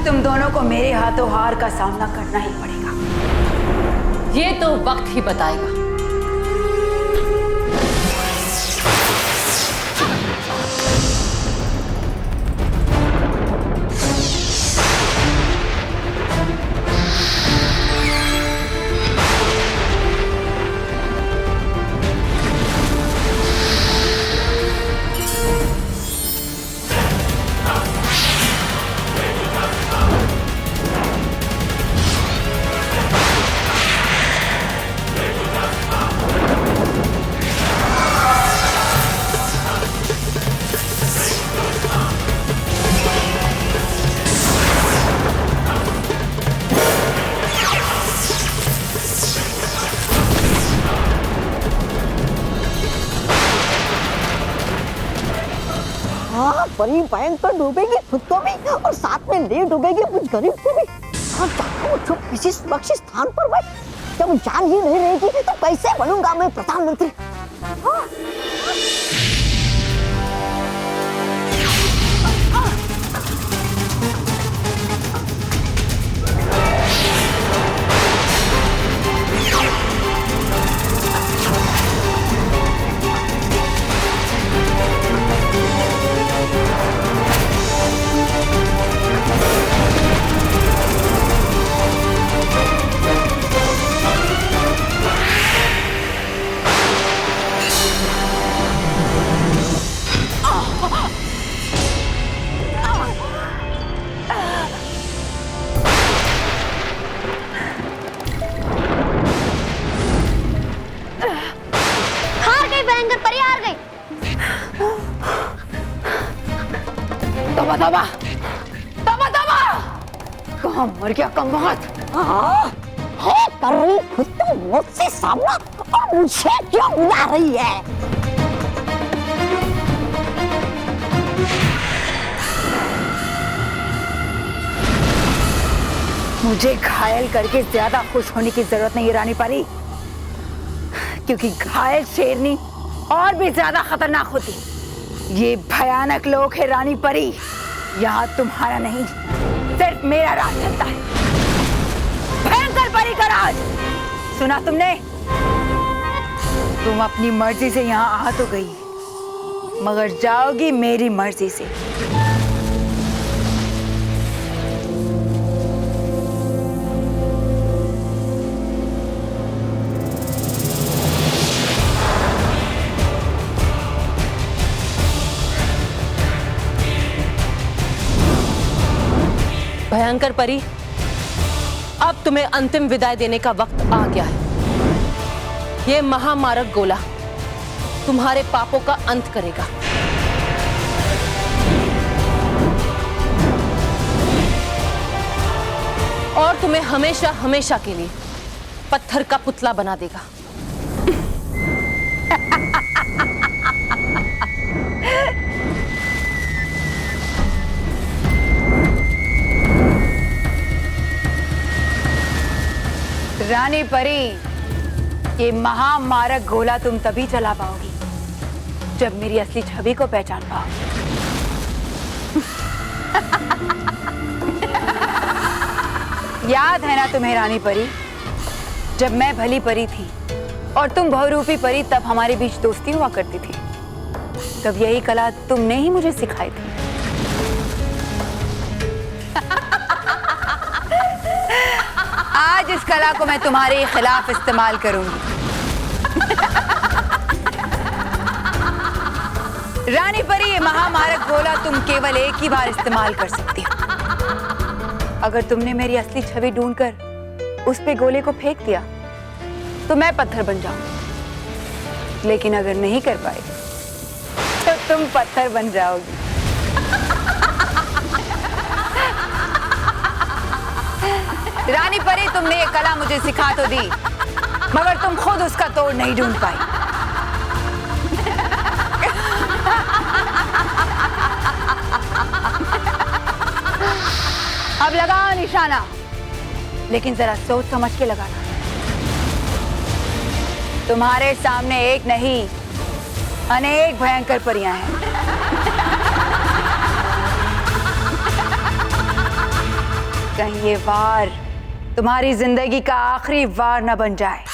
तुम दोनों को मेरे हाथों हार का सामना करना ही पड़ेगा। ये तो वक्त ही बताएगा। परी भयंकर डूबेगी खुद को भी और साथ में ले डूबेगी कुछ गरीब को भी। हाँ, चुप किसी सुरक्षित स्थान पर बैठ। जब जान ही नहीं रहेगी तो कैसे बनूंगा मैं प्रधानमंत्री? हाँ। तोबा तोबा तोबा, कहाँ मर गया कम वक्त। है कर रही खुद तो मुझसे सामना और मुझे क्यों बुला रही है? मुझे घायल करके ज्यादा खुश होने की जरूरत नहीं है रानी परी, क्योंकि घायल शेरनी और भी ज्यादा खतरनाक होती। ये भयानक लोग है रानी परी, यहाँ तुम्हारा नहीं सिर्फ मेरा राज चलता है। भयंकर परी का राज। सुना तुमने? तुम अपनी मर्जी से यहाँ आ तो गई, मगर जाओगी मेरी मर्जी से। भयंकर परी, अब तुम्हें अंतिम विदाई देने का वक्त आ गया है। ये महामारक गोला तुम्हारे पापों का अंत करेगा। और तुम्हें हमेशा हमेशा के लिए पत्थर का पुतला बना देगा। रानी परी, ये महामारक गोला तुम तभी चला पाओगी जब मेरी असली छवि को पहचान पाओगी। याद है ना तुम्हें रानी परी, जब मैं भली परी थी और तुम बहुरूपी परी, तब हमारे बीच दोस्ती हुआ करती थी। तब यही कला तुमने ही मुझे सिखाई थी। आज इस कला को मैं तुम्हारे खिलाफ इस्तेमाल करूंगी। रानी परी, ये महामारक गोला तुम केवल एक ही बार इस्तेमाल कर सकती हो। अगर तुमने मेरी असली छवि ढूंढकर उस पे गोले को फेंक दिया तो मैं पत्थर बन जाऊंगी, लेकिन अगर नहीं कर पाए तो तुम पत्थर बन जाओगी। रानी परी, तुमने ये कला मुझे सिखा तो दी, मगर तुम खुद उसका तोड़ नहीं ढूंढ पाई। अब लगाओ निशाना, लेकिन जरा सोच समझ के लगाना। तुम्हारे सामने एक नहीं, अनेक भयंकर परियां हैं। कहीं ये वार तुम्हारी जिंदगी का आखिरी वार न बन जाए।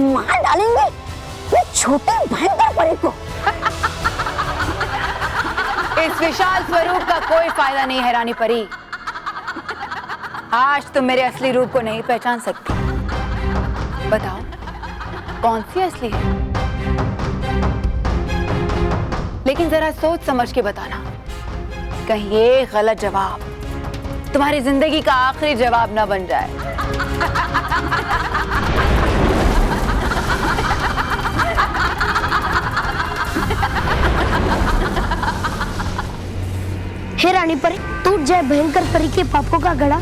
मार डालेंगे ये छोटे भयंकर परी को। इस विशाल स्वरूप का कोई फायदा नहीं है रानी परी। आज तुम मेरे असली रूप को नहीं पहचान सकती। बताओ कौन सी असली है? लेकिन जरा सोच समझ के बताना, कहीं ये गलत जवाब तुम्हारी जिंदगी का आखिरी जवाब न बन जाए। हे रानी परी, टूट जाए भयंकर परी के पापों का गड़ा,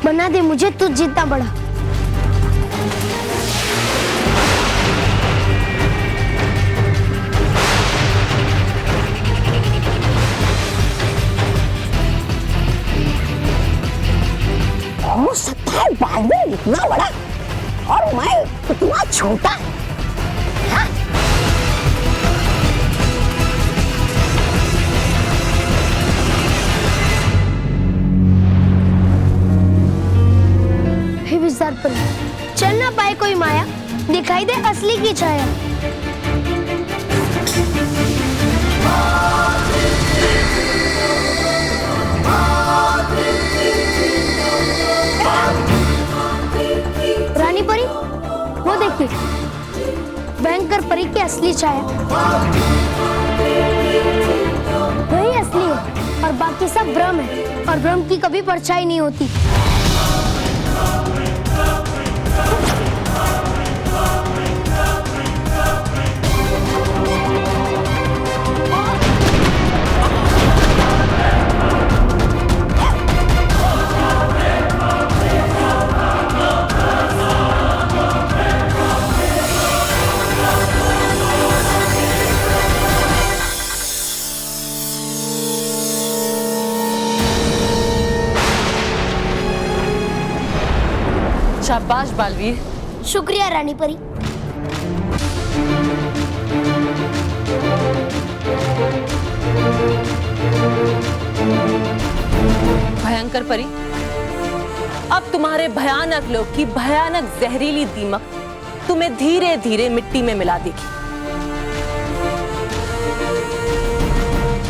बना दे मुझे तुझ जितना बड़ा। हो सकता है बालवीर इतना बड़ा और मैं इतना छोटा। हाँ? हे विजार परी, चल ना पाए कोई माया, दिखाई दे असली की छाया। रानी परी, वो देखिए भयंकर परी की असली छाया। वही असली है और बाकी सब भ्रम है, और भ्रम की कभी परछाई नहीं होती। शाबाश बालवीर। शुक्रिया रानी परी। भयंकर परी, अब तुम्हारे भयानक लोग की भयानक जहरीली दीमक तुम्हें धीरे धीरे मिट्टी में मिला देगी।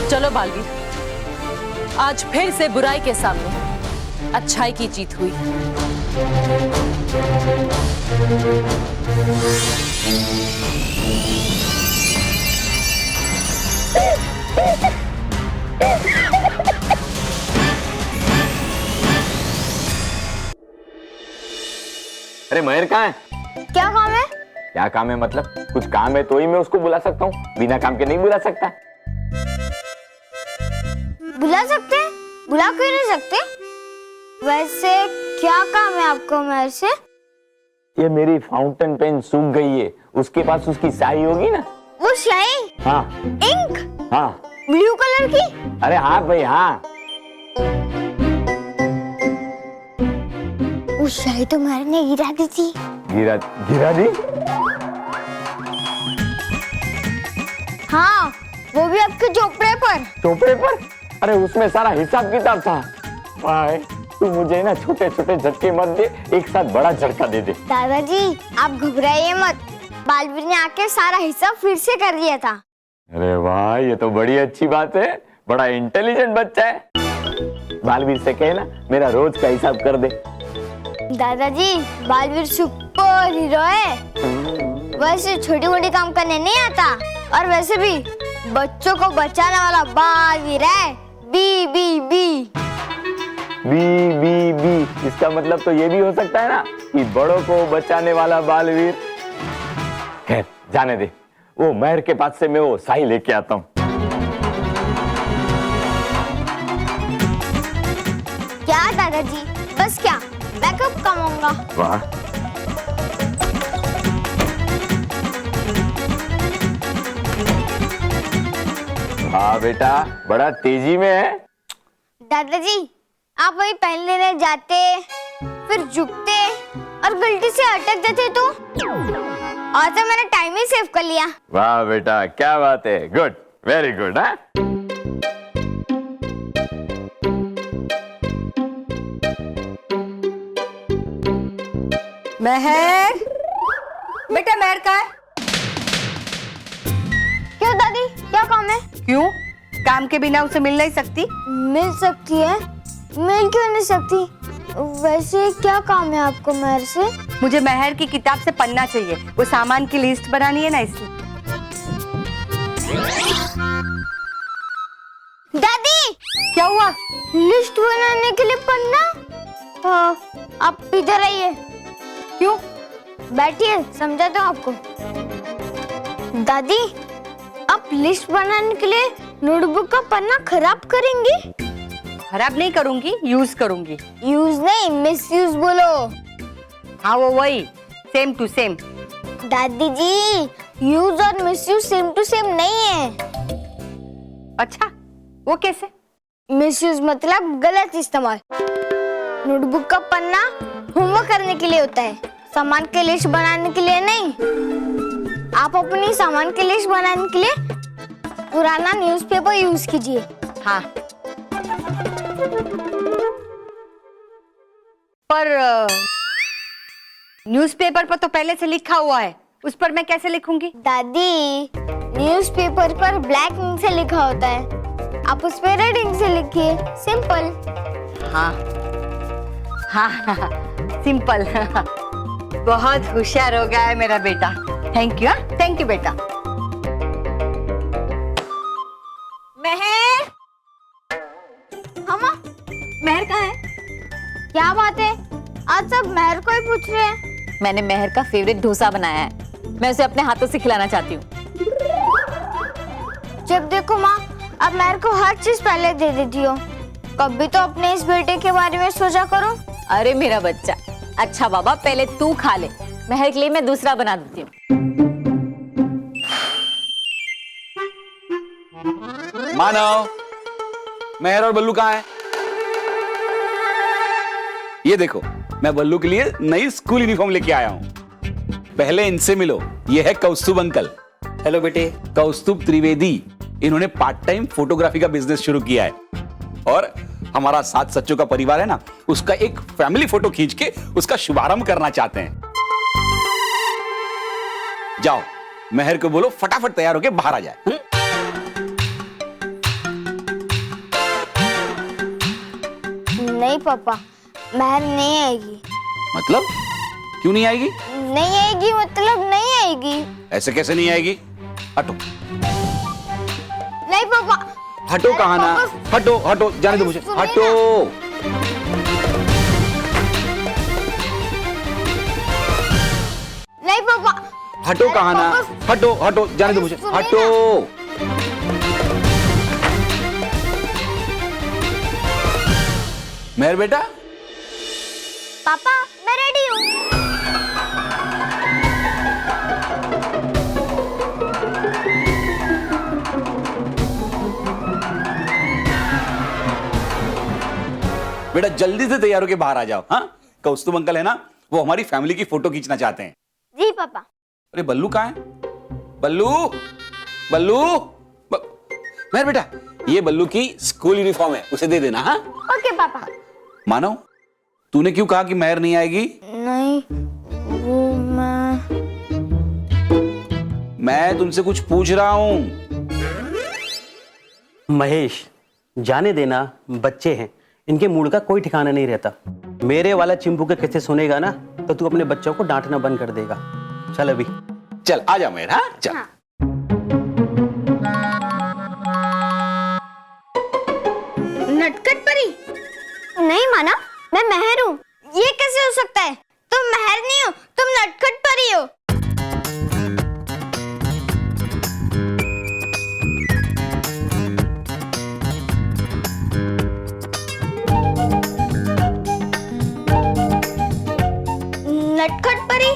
चलो बालवीर, आज फिर से बुराई के सामने अच्छाई की जीत हुई। अरे महेर कहाँ है? क्या काम है? क्या काम है मतलब? कुछ काम है तो ही मैं उसको बुला सकता हूँ, बिना काम के नहीं बुला सकता। बुला सकते? बुला क्यों नहीं सकते? वैसे क्या काम है आपको मेरे से? ये मेरी फाउंटेन पेन सूख गई है, उसके पास उसकी स्याही होगी ना। वो स्याही? हाँ। इंक? हाँ। ब्लू कलर की? अरे हाँ भाई हाँ। वो स्याही तो तुम्हारे ने गिरा दी थी। गिरा दी? हाँ, वो भी आपके चोपड़े पर। चोपड़े पर? अरे उसमें सारा हिसाब किताब था। भाई तू मुझे ना छोटे छोटे झटके मत दे, एक साथ बड़ा झटका दे दे। दादाजी आप घबराइए मत, बालवीर ने आके सारा हिसाब फिर से कर दिया था। अरे वाह, ये तो बड़ी अच्छी बात है, बड़ा इंटेलिजेंट बच्चा है। बालवीर से कहना मेरा रोज का हिसाब कर दे। दादाजी बालवीर सुपर हीरो है, वैसे छोटी मोटी काम करने नहीं आता, और वैसे भी बच्चों को बचाने वाला बालवीर है। B B B B B B इसका मतलब तो ये भी हो सकता है ना कि बड़ों को बचाने वाला बालवीर। खैर जाने दे, वो महर के पास से मैं वो साई लेके आता हूँ। क्या दादाजी, बस क्या, मैं कब कमाऊंगा? वाह, हाँ बेटा, बड़ा तेजी में है। दादाजी, आप वही पहन लेने जाते, फिर झुकते और गलती से अटक जाते तो? और तो मैंने टाइम ही सेव कर लिया। वाह बेटा, क्या बात है, गुड, वेरी गुड। हाँ, महर, बेटा महर कहाँ है? क्यों दादी, क्या काम है? क्यों? काम के बिना उसे मिल नहीं सकती? मिल सकती है, मिल क्यों नहीं सकती? वैसे क्या काम है आपको महर से? मुझे महर की किताब से पन्ना चाहिए, वो सामान की लिस्ट बनानी है ना इसलिए। दादी, क्या हुआ? लिस्ट बनाने के लिए पन्ना? हाँ, आप इधर आइए। क्यों? बैठिए, समझाता हूँ आपको। दादी, आप लिस्ट बनाने के लिए नोटबुक का पन्ना खराब करेंगी? खराब नहीं करूंगी, यूज करूंगी। यूज नहीं, मिस यूज बोलो। हाँ वो वही, सेम टू सेम। दादी जी, यूज और misuse same to same नहीं है। अच्छा, वो कैसे? मिस यूज मतलब गलत इस्तेमाल। नोटबुक का पन्ना होमवर्क करने के लिए होता है, सामान की लिस्ट बनाने के लिए नहीं। आप अपनी सामान की लिस्ट बनाने के लिए पुराना न्यूज़पेपर यूज कीजिए। हाँ, पर न्यूज़पेपर पर तो पहले से लिखा हुआ है, उस पर मैं कैसे लिखूंगी? दादी, न्यूज़पेपर पर ब्लैक इंक से लिखा होता है, आप उस पर रेड इंक से लिखिए, सिंपल। हाँ हाँ, सिंपल। बहुत होशियार हो गया है मेरा बेटा। Thank you. थैंक यू बेटा। महर, हमा, महर कहाँ है? क्या बात है, आज सब महर को ही पूछ रहे हैं। मैंने महर का फेवरेट डोसा बनाया है, मैं उसे अपने हाथों से खिलाना चाहती हूँ। जब देखो माँ, अब महर को हर चीज पहले दे देती हो, कभी तो अपने इस बेटे के बारे में सोचा करो। अरे मेरा बच्चा, अच्छा बाबा पहले तू खा ले, महर के लिए मैं दूसरा बना देती हूँ। मानव, महर और बल्लू कहाँ है? ये देखो, मैं बल्लू के लिए नई स्कूल यूनिफॉर्म लेके आया हूँ। पहले इनसे मिलो, ये है कौस्तुभ अंकल। हेलो बेटे। कौस्तुभ त्रिवेदी, इन्होंने पार्ट टाइम फोटोग्राफी का बिजनेस शुरू किया है और हमारा 7 सच्चों का परिवार है ना, उसका एक फैमिली फोटो खींच के उसका शुभारंभ करना चाहते हैं। जाओ, महर को बोलो फटाफट तैयार होके बाहर आ जाए। नहीं पापा, महर नहीं आएगी। मतलब क्यों नहीं आएगी? नहीं आएगी मतलब नहीं आएगी। ऐसे कैसे नहीं आएगी? हटो नहीं पापा। हटो, कहा ना, हटो हटो, जाने दो मुझे, हटो। नहीं पापा। हटो, कहा ना, हटो हटो, जाने दो मुझे, हटो। महर बेटा। पापा, मैं रेडी हूँ। बेटा जल्दी से तैयार होके बाहर आ जाओ। हाँ, कौस्तुभ अंकल है ना, वो हमारी फैमिली की फोटो खींचना चाहते हैं। जी पापा। अरे बल्लू कहाँ है? बल्लू, बल्लू, महर बेटा, ये बल्लू की स्कूल यूनिफॉर्म है, उसे दे देना। हाँ ओके पापा। मानव, तूने क्यों कहा कि महर नहीं आएगी? नहीं, वो मैं तुमसे कुछ पूछ रहा हूं। महेश, जाने देना, बच्चे हैं, इनके मूड का कोई ठिकाना नहीं रहता। मेरे वाला चिंपू के किस्से सुनेगा ना तो तू अपने बच्चों को डांटना बंद कर देगा। चल अभी चल आ जा महर। हाँ चल। हाँ। नटखट परी? नहीं माना, मैं महर हूँ। ये कैसे हो सकता है? तुम मेहर नहीं हो, तुम नटखट परी हो। नटखट परी?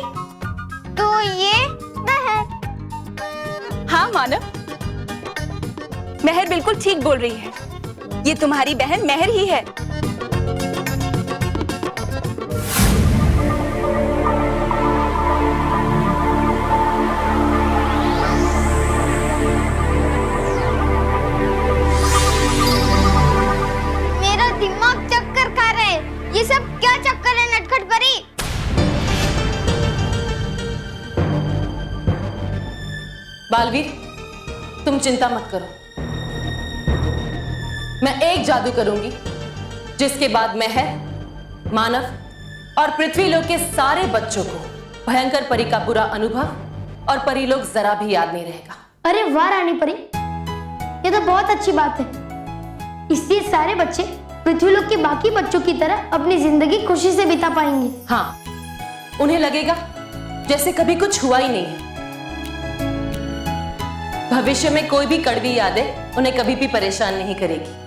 तो ये मेहर। हाँ मानव, मेहर बिल्कुल ठीक बोल रही है। ये तुम्हारी बहन मेहर ही है। मेरा दिमाग चक्कर खा रहा है। ये सब क्या चक्कर है नटखट परी? बालवीर, तुम चिंता मत करो। मैं एक जादू करूंगी जिसके बाद मेहर, मानव और पृथ्वीलोक के सारे बच्चों को भयंकर परी का बुरा अनुभव और परीलोक जरा भी याद नहीं रहेगा। अरे वाह रानी परी, ये तो बहुत अच्छी बात है। इससे सारे बच्चे पृथ्वीलोक के बाकी बच्चों की तरह अपनी जिंदगी खुशी से बिता पाएंगे। हाँ, उन्हें लगेगा जैसे कभी कुछ हुआ ही नहीं है। भविष्य में कोई भी कड़वी यादें उन्हें कभी भी परेशान नहीं करेगी।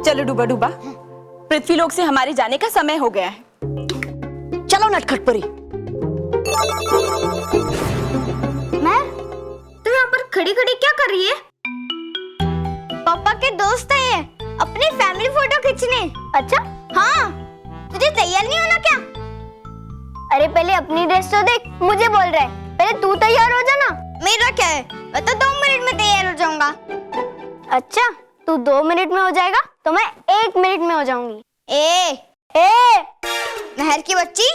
चलो डूबा डूबा, पृथ्वीलोक से हमारे जाने का समय हो गया है। चलो नटखट परी। मैं? तुम यहाँ पर खड़ी खड़ी क्या कर रही है? पापा के दोस्त हैं ये, अपनी फैमिली फोटो खींचने। अच्छा? हाँ। तुझे तैयार नहीं होना क्या? अरे पहले अपनी ड्रेस तो देख, मुझे बोल रहा है। पहले तू तैयार हो जाना। मेरा क्या है, मैं तो 2 मिनट में तैयार हो जाऊंगा। अच्छा, तू 2 मिनट में हो जाएगा तो मैं 1 मिनट में हो जाऊंगी। मेहर की बच्ची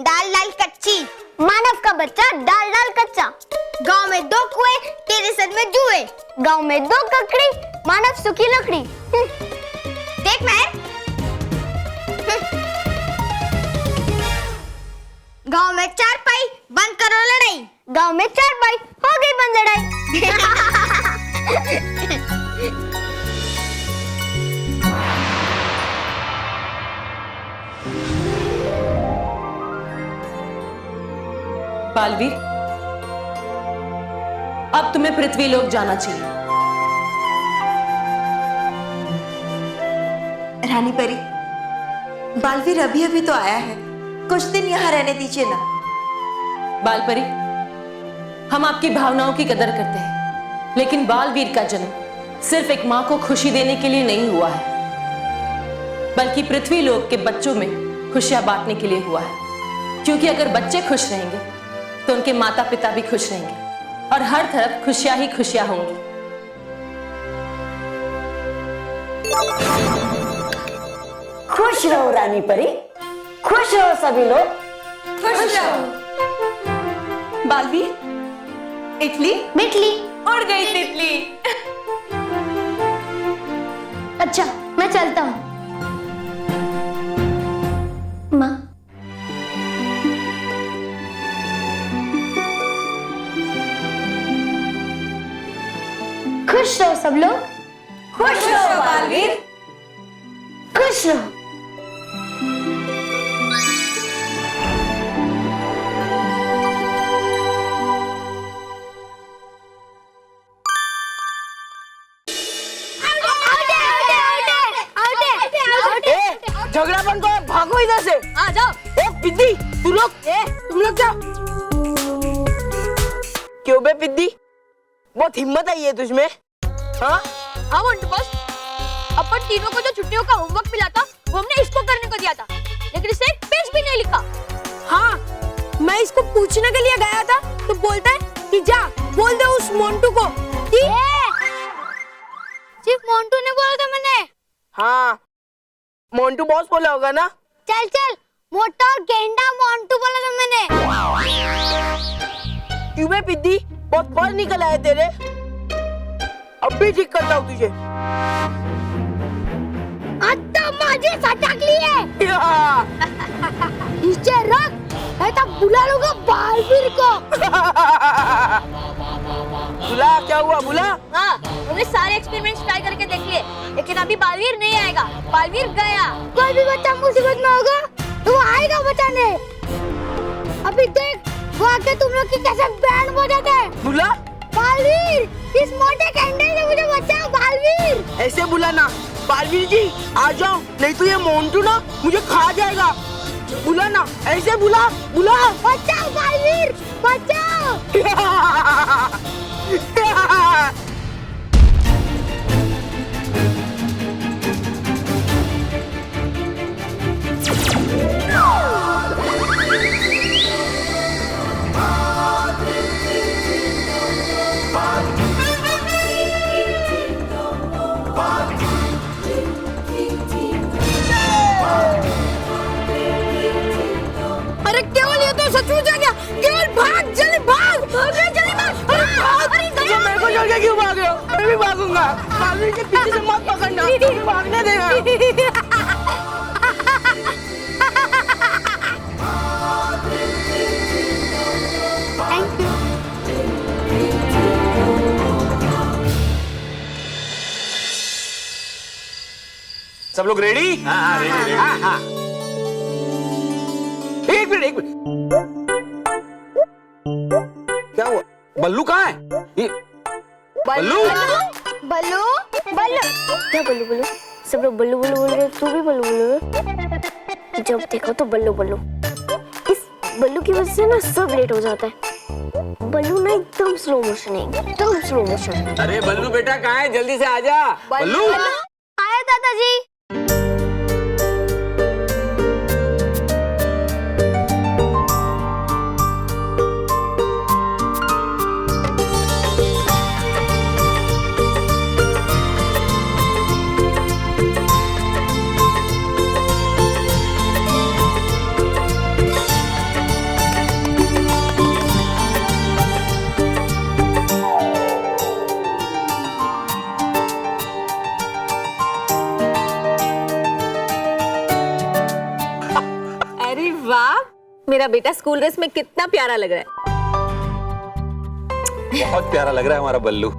दाल दाल कच्ची, मानव का बच्चा दाल दाल कच्चा। गांव में 2 कुएं, तेरे सर में जुए। गांव में 2 ककड़ी, मानव सूखी लकड़ी। देख मेहर, गांव में 4 पाई, बंद करो लड़ाई। गांव में 4 पाई, हो गई बंद लड़ाई। बालवीर, अब तुम्हें पृथ्वीलोक जाना चाहिए। रानी परी, बालवीर अभी अभी तो आया है, कुछ दिन यहाँ रहने दीजिए ना। बालपरी, हम आपकी भावनाओं की कदर करते हैं, लेकिन बालवीर का जन्म सिर्फ एक मां को खुशी देने के लिए नहीं हुआ है, बल्कि पृथ्वीलोक के बच्चों में खुशियां बांटने के लिए हुआ है। क्योंकि अगर बच्चे खुश रहेंगे तो उनके माता पिता भी खुश रहेंगे और हर तरफ खुशियां ही खुशियां होंगी। खुश रहो रानी परी, खुश रहो सभी लोग। खुश रहो। बालवीर, इडली मिटली। उड़ गई तितली। अच्छा, मैं चलता हूँ। माँ, खुश रहो सब लोग। खुश रहो बालवीर। खुश रहो। झगड़ा बंद करो, भागो इधर से। आ जाओ। पिद्दी, तुम लोग जाओ। क्यों बे पिद्दी, बहुत हिम्मत आई है तुझमें? हाँ मोंटू बॉस, अपन तीनों को जो छुट्टियों का होमवर्क मिला था वो हमने इसको करने को दिया था, लेकिन इसने एक पेज भी नहीं लिखा। हाँ, मैं इसको पूछने के लिए गया था तो बोलता है कि जा बोल दे उस मोंटू को कि सिर्फ मोंटू ने बोला था मैंने। हाँ, मोंटू बॉस बोला होगा ना। चल चल, मोटा और गेंडा मोंटू बोला था मैंने। ये क्यों पिद्दी, बहुत बाल निकल आए तेरे। अब भी ठीक करता हूँ तुझे। आता माझे सटकली है। इसे रख, नहीं तो बुला लूंगा बालवीर को। बुला, क्या हुआ बुला? हाँ, हमने सारे एक्सपेरिमेंट्स ट्राई करके देख लिए, लेकिन अभी बालवीर नहीं आएगा। बालवीर गया। कोई भी बच्चा मुसीबत में होगा तो वो आएगा बचाने। अभी देख वो आके तुम लोग की कैसे बैंड बजाते हैं। बुला, बालवीर, इस मोटे कैंडल से मुझे बचाओ बालवीर। ऐसे बुलाना, बालवीर जी आ जाओ, नहीं तो ये मोंटू ना मुझे खा जाएगा। बुला ना, ऐसे बुला, बुला। बचाओ बालवीर, बचाओ। अरे केवल ये तो सचमुच आ गया। केवल भाग, जल्दी भाग, जल्दी भाग। अरे भाग, तुम मेरे को छोड़ के क्यों भाग रहे हो? मैं भी भागूंगा। बालवीर के पीछे से मत पकड़ना, भागने देगा। सब लोग रेडी? हाँ, रेडी। हाँ। एक मिनट। क्या हुआ? बल्लू कहाँ है? बल्लू? बल्लू, बल्लू, क्या बल्लू बल्लू? सब लोग बल्लू बल्लू बोल रहे, तू भी बल्लू बल्लू। जब देखो तो बल्लू बल्लू। इस बल्लू की वजह से ना सब लेट हो जाता है। बल्लू ना एकदम स्लो मोशन है, एकदम स्लो मोशन। अरे बल्लू बेटा कहाँ है? जल्दी से आजा। बल्लू? आया दादाजी। मेरा बेटा स्कूल ड्रेस में कितना प्यारा लग रहा है। बहुत प्यारा लग रहा है हमारा बल्लू।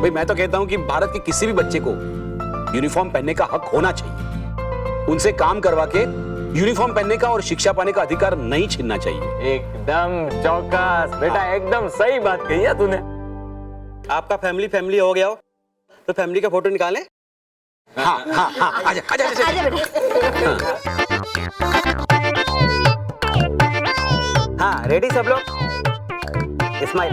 भाई मैं तो कहता हूं कि भारत के किसी भी बच्चे को यूनिफॉर्म पहनने का हक होना चाहिए। उनसे काम करवा के यूनिफॉर्म पहनने का और शिक्षा पाने का अधिकार नहीं छीनना चाहिए। एकदम चौकस बेटा, एकदम सही बात कही है तूने। आपका फैमिली हो गया हो तो फैमिली का फोटो निकालें। हाँ, आजा। हाँ, रेडी सब लोग? स्माइल।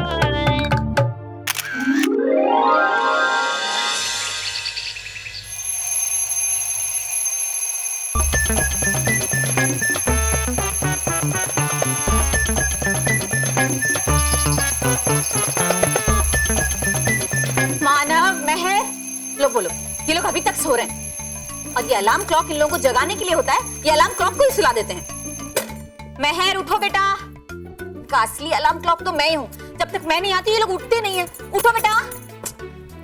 मानव, महर, लो बोलो। ये लोग अभी तक सो रहे हैं और ये अलार्म क्लॉक इन लोगों को जगाने के लिए होता है। ये अलार्म क्लॉक को ही सुला देते हैं। महर उठो बेटा, असली अलार्म क्लॉक तो मैं ही हूँ। जब तक मैं नहीं आती ये लोग उठते नहीं है। उठो बेटा।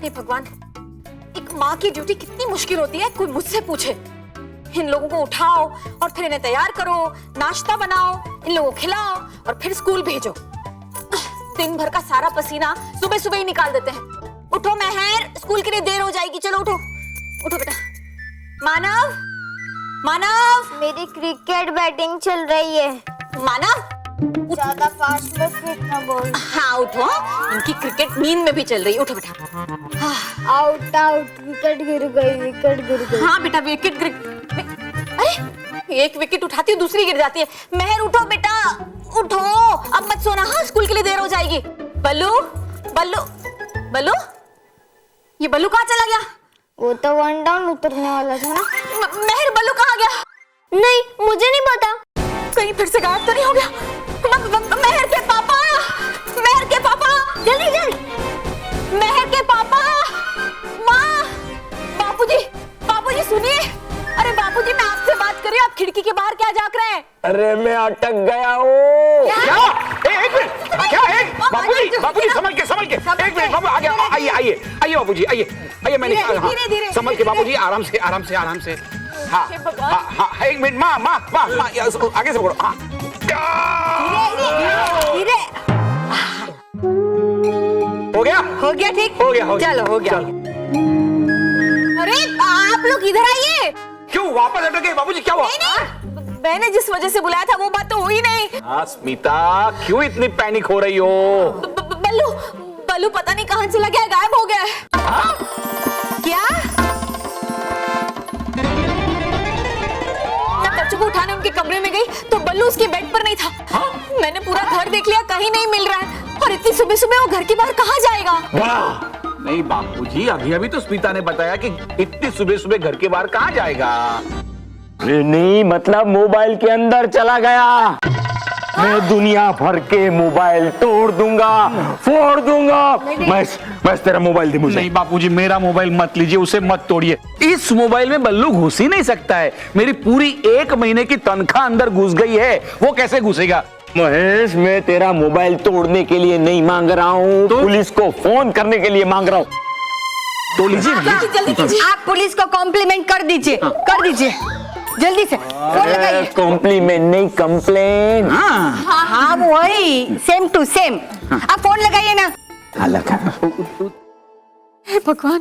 हे भगवान, एक माँ की ड्यूटी कितनी मुश्किल होती है, कोई मुझसे पूछे। इन लोगों को उठाओ और फिर इन्हें तैयार करो, नाश्ता बनाओ, इन लोगों को खिलाओ और फिर स्कूल भेजो। दिन भर का सारा पसीना सुबह सुबह ही निकाल देते हैं। उठो महर, स्कूल के लिए देर हो जाएगी। चलो उठो, उठो बेटा। मानव, मेरी क्रिकेट बैटिंग चल रही है। मानव, ज्यादा फास्ट में क्रिकेट ना बोल। हाँ उठो, इनकी क्रिकेट नींद में भी चल रही है। उठो बेटा। आउट, विकेट गिर गई। हाँ बेटा, विकेट गिर। अरे एक विकेट उठाती हूँ दूसरी गिर जाती है। महर उठो बेटा, उठो, अब मत सोना। हाँ, स्कूल के लिए देर हो जाएगी। बल्लू, ये बल्लू कहाँ चला गया? वो तो 1 डाउन उतरने वाला था ना। महर, बल्लू कहाँ गया? नहीं, मुझे नहीं पता। कहीं फिर से गायब तो नहीं हो गया? महर के पापा, जल्दी। महर के पापा, माँ, बापूजी सुनिए। अरे बापूजी, मैं आपसे बात कर रही हूँ, आप खिड़की के बाहर क्या क्या जाग रहे हैं? अरे मैं अटक गया हूँ। क्या? एक मिनट, क्या है? बाबूजी संभल के एक मिनट बाबू, आगे आइए बाबूजी, आइए मैंने कहा, हाँ, धीरे। संभल के बाबूजी, आराम से। हाँ, एक मिनट, माँ, आगे से पकड़ो। हाँ, धीरे। हो गया ठीक। हो गया। चलो, हो गया। अरे आप लोग इधर आइए। क्यों वापस अटक गए बाबूजी? क्या हुआ? मैंने जिस वजह से बुलाया था वो बात तो हुई नहीं। हाँ स्मिता, क्यों इतनी पैनिक हो रही हो? बल्लू पता नहीं कहां चला गया, गायब हो गया है। क्या? जब बच्चों को उठाने उनके कमरे में गई तो बल्लू उसके बेड पर नहीं था। मैंने पूरा घर देख लिया, कहीं नहीं मिल रहा है। और इतनी सुबह सुबह वो घर के बाहर कहाँ जाएगा? नहीं बापूजी, अभी तो स्मिता ने बताया कि इतनी सुबह सुबह घर के बाहर कहाँ जाएगा। नहीं, मतलब मोबाइल के अंदर चला गया। मैं दुनिया भर के मोबाइल तोड़ दूंगा, फोड़ दूंगा। मैं तेरा मोबाइल दे मुझे। नहीं बापूजी, मेरा मोबाइल मत लीजिए, उसे मत तोड़िए। इस मोबाइल में बल्लू घुस ही नहीं सकता है। मेरी पूरी 1 महीने की तनख्वाह अंदर घुस गई है, वो कैसे घुसेगा? महेश, मैं तेरा मोबाइल तोड़ने के लिए नहीं मांग रहा हूँ, तो? पुलिस को फोन करने के लिए मांग रहा हूँ। तो लीजिए जल्दी कीजिए। आप पुलिस को कॉम्प्लीमेंट कर दीजिए, जल्दी से फोन लगाइए। कॉम्प्लीमेंट नहीं, कंप्लेन। हाँ वही, सेम टू सेम। आप फोन लगाइए ना। हे भगवान,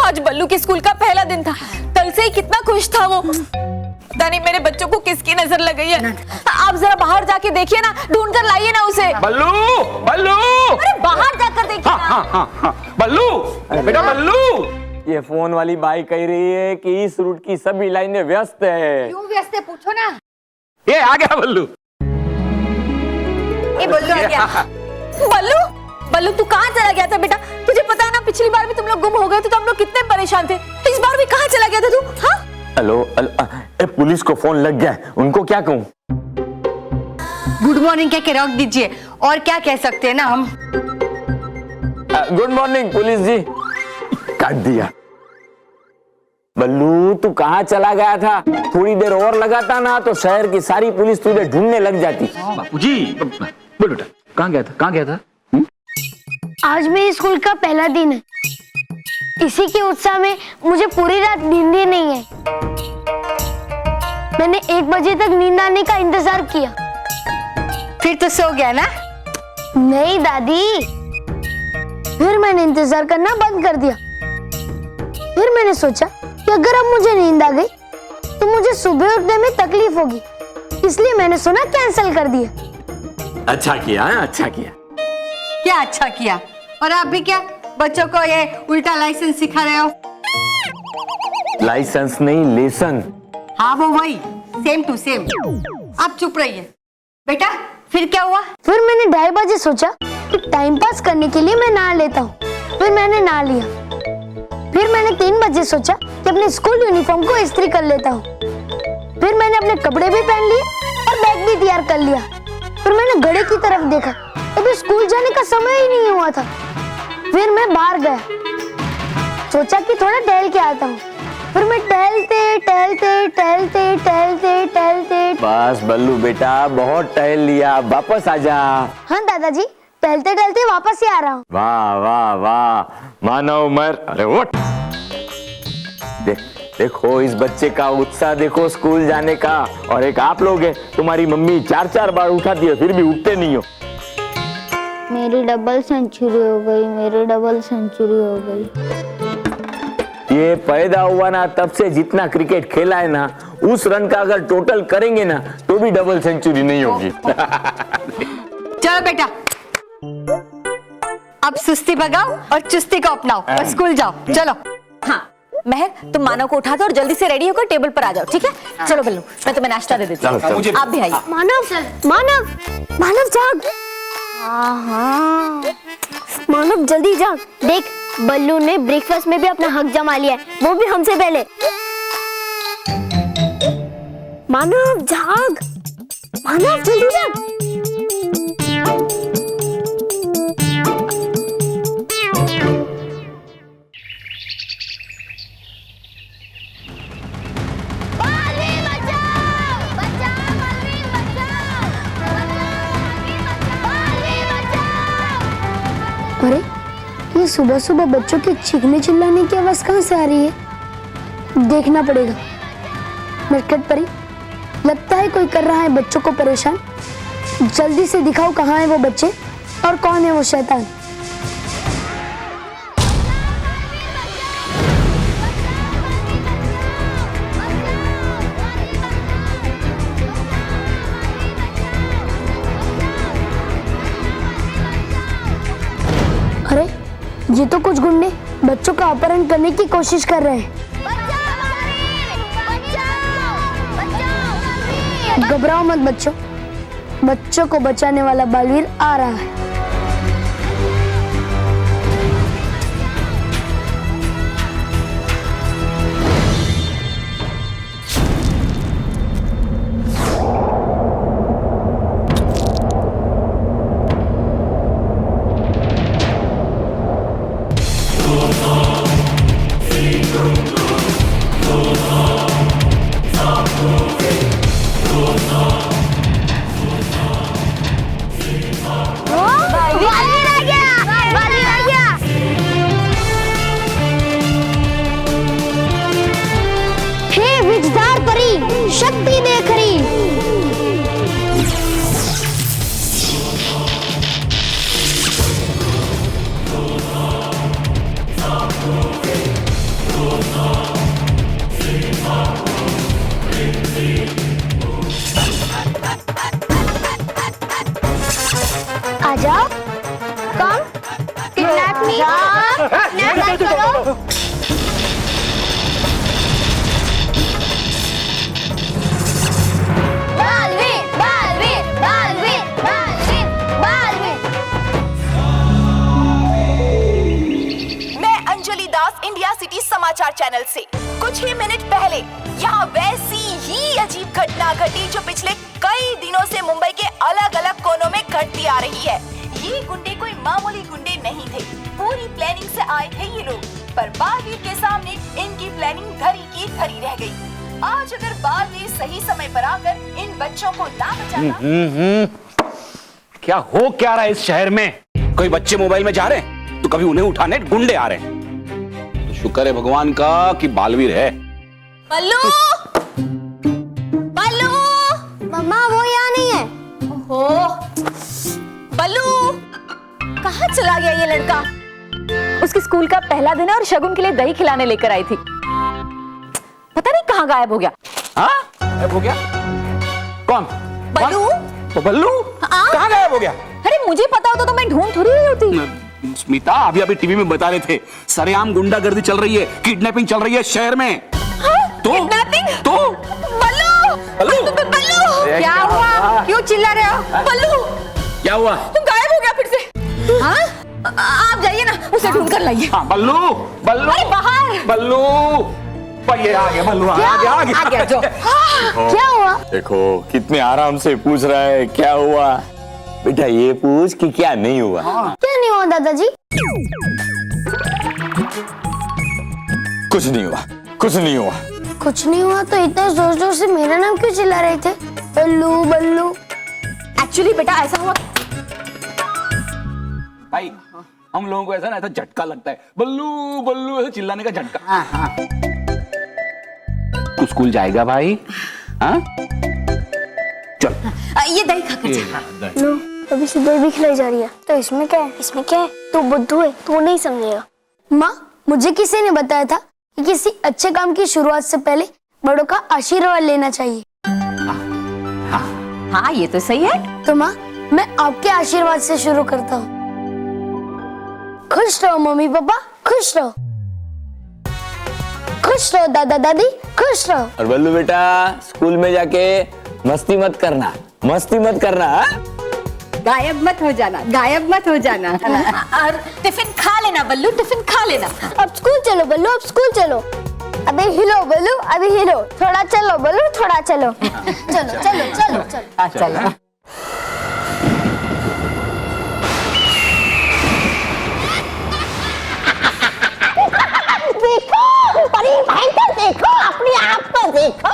आज बल्लू के स्कूल का पहला दिन था। कल से ही कितना खुश था वो। पता नहीं मेरे बच्चों को किसकी नजर लग गई है। आप जरा बाहर जाके देखिए ना, ढूंढ कर लाइए ना उसे। बल्लू। अरे बाहर जाकर देखिए ना। हाँ। बल्लू, बेटा बल्लू। ये फोन वाली बाई कह रही है कि इस रूट की सभी लाइनें व्यस्त है। क्यों व्यस्त है, पूछो ना। ये आ गया बल्लू। ये बल्लू आ गया। बल्लू तू कहाँ चला गया था बेटा? तुझे पता है ना, पिछली बार भी तुम लोग गुम हो गए थे तो हम लोग कितने परेशान थे। इस बार भी कहाँ चला गया था तू? हाँ? हेलो, पुलिस को फोन लग गया है, उनको क्या कहूँ? गुड मॉर्निंग कह के रख दीजिए, और क्या कह सकते हैं ना हम। गुड मॉर्निंग पुलिस जी। काट दिया। बल्लू, तू कहाँ चला गया था? थोड़ी देर और लगाता ना तो शहर की सारी पुलिस तुझे ढूंढने लग जाती। बापूजी, बोल बेटा, कहाँ गया था? आज मेरे स्कूल का पहला दिन है। इसी के उत्साह में मुझे पूरी रात नींद ही नहीं है। मैंने 1 बजे तक नींद आने का इंतजार किया। फिर तो सो गया ना? नहीं दादी, फिर मैंने इंतजार करना बंद कर दिया। फिर मैंने सोचा कि अगर अब मुझे नींद आ गई तो मुझे सुबह उठने में तकलीफ होगी, इसलिए मैंने सोना कैंसिल कर दिया। अच्छा किया है, अच्छा किया। क्या अच्छा किया? और आप भी क्या बच्चों को ये उल्टा लाइसेंस सिखा रहे हो? लाइसेंस नहीं, लेसन। हाँ वो वही, सेम टू सेम। आप चुप रहिए। बेटा फिर क्या हुआ? फिर मैंने 2:30 बजे सोचा कि टाइम पास करने के लिए मैं नहा लेता हूँ। फिर मैंने नहा लिया। फिर मैंने 3 बजे सोचा कि अपने स्कूल यूनिफॉर्म को इस्त्री कर लेता हूँ। फिर मैंने अपने कपड़े भी पहन लिए और बैग भी तैयार कर लिया। फिर मैंने घड़ी की तरफ देखा, अभी स्कूल जाने का समय ही नहीं हुआ था। फिर मैं बाहर गया, सोचा कि थोड़ा टहल के आता हूँ। फिर मैं टहलते बस बल्लू बेटा, बहुत टहल लिया, वापस आ जा। हाँ दादाजी, टहलते टहलते वापस ही आ रहा हूँ। वाह वाह वाह, मानव उमर। अरे उठ, देखो इस बच्चे का उत्साह देखो स्कूल जाने का। और एक आप लोग हैं, तुम्हारी मम्मी 4-4 बार उठाती है फिर भी उठते नहीं हो। मेरी डबल सेंचुरी हो गई। ये पैदा हुआ ना तब से जितना क्रिकेट खेला है ना, उस रन का अगर टोटल करेंगे ना तो भी डबल सेंचुरी नहीं होगी। चलो बेटा, अब सुस्ती भगाओ और चुस्ती को अपनाओ और स्कूल जाओ। चलो। हाँ महर, तुम मानव को उठा दो और जल्दी से रेडी होकर टेबल पर आ जाओ, ठीक है? चलो बल्लू, मैं तुम्हें नाश्ता दे देती हूँ। आप भी आइए। मानव जाग। हाँ मानव जल्दी जाग। देख, बल्लू ने ब्रेकफास्ट में भी अपना हक जमा लिया है, वो भी हमसे पहले। मानव जाग, मानव जल्दी जाग। अरे ये सुबह सुबह बच्चों के चीखने चिल्लाने की आवाज कहाँ से आ रही है? देखना पड़ेगा। नटखट परी, लगता है कोई कर रहा है बच्चों को परेशान। जल्दी से दिखाओ कहाँ है वो बच्चे और कौन है वो शैतान। अरे ये तो कुछ गुंडे बच्चों का अपहरण करने की कोशिश कर रहे हैं। घबराओ मत बच्चों, बच्चों को बचाने वाला बालवीर आ रहा है। शक्ति देख रही। आ जाओ, कम किडनैप मी, किडनैप करो। समाचार चैनल से कुछ ही मिनट पहले यहाँ वैसी ही अजीब घटना घटी जो पिछले कई दिनों से मुंबई के अलग अलग कोनों में घटती आ रही है। ये गुंडे कोई मामूली गुंडे नहीं थे, पूरी प्लानिंग से आए थे ये लोग, पर बालवीर के सामने इनकी प्लानिंग धरी की धरी रह गई। आज अगर बालवीर सही समय पर आकर इन बच्चों को ना बचाता। क्या हो क्या रहा है इस शहर में? कोई बच्चे मोबाइल में जा रहे हैं तो कभी उन्हें उठाने गुंडे आ रहे हैं। शुक्र है भगवान का कि बालवीर है। बल्लू, बल्लू, मम्मा वो यहाँ नहीं है। ओहो, बल्लू, कहाँ चला गया ये लड़का? उसके स्कूल का पहला दिन है और शगुन के लिए दही खिलाने लेकर आई थी। पता नहीं कहाँ गायब हो गया। हाँ? गायब हो गया? कौन? बल्लू? तो बल्लू कहाँ गायब हो गया? अरे मुझे पता होता तो मैं ढूंढ थोड़ी रही होती। स्मिता अभी टीवी में बता रहे थे सरेआम गुंडागर्दी चल रही है, किडनैपिंग चल रही है शहर में। तो किडनैपिंग? तो बल्लू, बल्लू क्या हुआ? क्यों चिल्ला रहे हो? बल्लू क्या हुआ? गायब हो गया फिर से। हाँ? आप जाइए ना, उसे ढूंढ कर लाइए। हाँ, बल्लू, बल्लू, अरे बाहर। बल्लू, ये आ गया बल्लू, आ गया जो। क्या हुआ? देखो कितने आराम से पूछ रहा है क्या हुआ। बेटा ये पूछ कि क्या नहीं हुआ। क्या नहीं हुआ दादाजी? कुछ नहीं हुआ, कुछ नहीं हुआ। कुछ नहीं हुआ तो इतना जोर जोर से मेरा नाम क्यों चिल्ला रहे थे? बल्लू बल्लू। एक्चुअली बेटा ऐसा हुआ। भाई हम लोगों को ऐसा झटका लगता है, बल्लू बल्लू ऐसे चिल्लाने का झटका। तू स्कूल जाएगा भाई? हाँ चल ये दही खाकर जा। नो, अभी से दही भी खिलाई जा रही है तो इसमें क्या है? इसमें क्या है? तू बुद्धू है, तू नहीं समझेगा। माँ, मुझे किसी ने बताया था कि किसी अच्छे काम की शुरुआत से पहले बड़ों का आशीर्वाद लेना चाहिए। हाँ ये तो सही है। तो माँ, मैं आपके आशीर्वाद से शुरू करता हूँ। खुश रहो मम्मी पापा, खुश रहो। खुश रहो दादा दादी, खुश रहो। और बल्लू बेटा स्कूल में जाके मस्ती मत करना, मस्ती मत करना। गायब मत हो जाना, गायब मत हो जाना। और टिफिन खा लेना बल्लू, टिफिन खा लेना। अब स्कूल चलो बल्लू, अब स्कूल चलो। अभी हिलो बल्लू, अभी हिलो। थोड़ा चलो बल्लू, थोड़ा चलो। चलो चलो चलो चलो चलो। देखो परी भाई को देखो, अपने आप को देखो।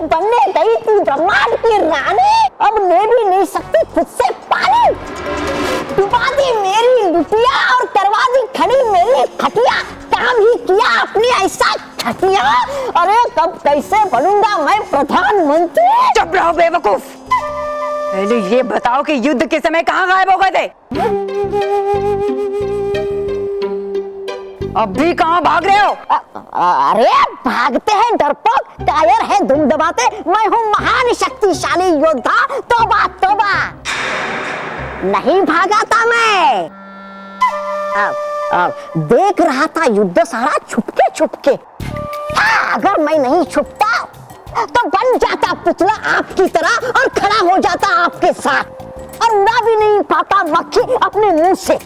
बनने गई थी ब्रह्मांड की रानी, अब ले भी नहीं सकती खुद से पानी। डुबा दी मेरी लुटी कैसे बनूंगा मैं प्रधानमंत्री? चुप रहो बेवकूफ। पहले ये बताओ कि युद्ध के समय कहाँ गायब हो गए थे? अब भी कहाँ भाग रहे हो? अरे भागते हैं डरपोक, टायर है धूम दबाते, मैं हूँ महान शक्तिशाली योद्धा। तौबा तौबा, नहीं भागा था मैं। देख रहा था युद्ध सारा छुपके छुपके। अगर मैं नहीं छुपता तो बन जाता पुतला आपकी तरह और खड़ा हो जाता आपके साथ और उड़ा भी नहीं पाता मक्खी अपने मुंह से।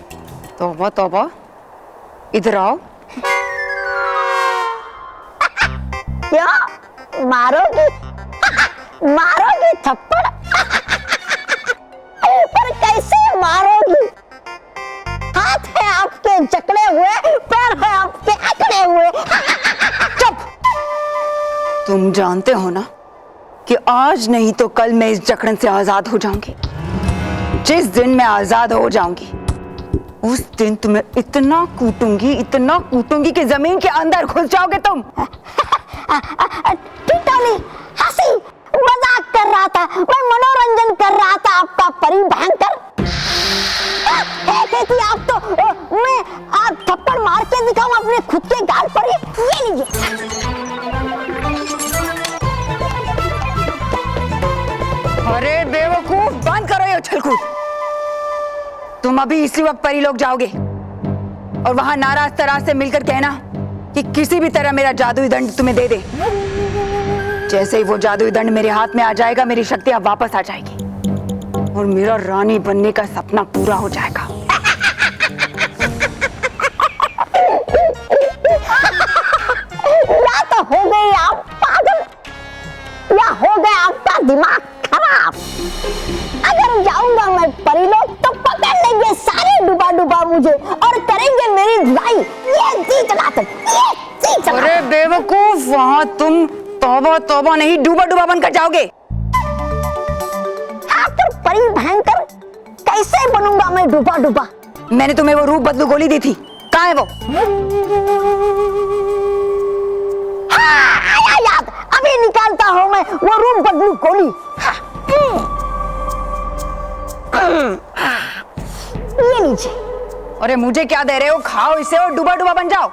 तौबा तौबा, इधर आओ। क्या मारोगी? मारोगी थप्पड़? पर कैसे मारोगी? हाथ है आपके जकड़े हुए, पैर है आपके अकड़े हुए। चुप। तुम जानते हो ना कि आज नहीं तो कल मैं इस जकड़न से आजाद हो जाऊंगी। जिस दिन मैं आजाद हो जाऊंगी उस दिन तुम्हें इतना कूटूंगी कि जमीन के अंदर घुस जाओगे तुम। टिटोली, हंसी मजाक कर रहा था, मैं मनोरंजन कर रहा था आपका परी भयंकर। कहती आप तो मैं आप थप्पड़ मार के दिखाऊं अपने खुद के गाल पर। ये लीजिए। अरे बेवकूफ, बंद करो ये उछल-कूद। तुम अभी इसी वक्त परी लोग जाओगे और वहां नाराज तराज से मिलकर कहना कि किसी भी तरह मेरा जादुई दंड तुम्हें दे दे। जैसे ही वो जादुई दंड मेरे हाथ में आ जाएगा, मेरी शक्तियां वापस आ जाएगी और मेरा रानी बनने का सपना पूरा हो जाएगा। या तो हो गए आप पागल या हो गया आपका दिमाग खराब। अगर जाऊंगा मैं परी लोग तो पकड़ लेंगे सारे डुबा डुबा मुझे और करेंगे मेरी धुलाई। ये जी चलाते, ये जी चलाते। अरे बेवकूफ, वहां तुम तौबा तौबा नहीं डूबा डूबा बनकर जाओगे। आखिर परी भयंकर कैसे बनूंगा मैं डुबा डुबा? मैंने तुम्हें वो रूप बदलू गोली दी थी, कहाँ है वो? हाँ, आया याद, अभी निकालता हूँ मैं वो रूप बदलू गोली। ये लीजिए। अरे मुझे क्या दे रहे हो? खाओ इसे और डूबा डूबा बन जाओ।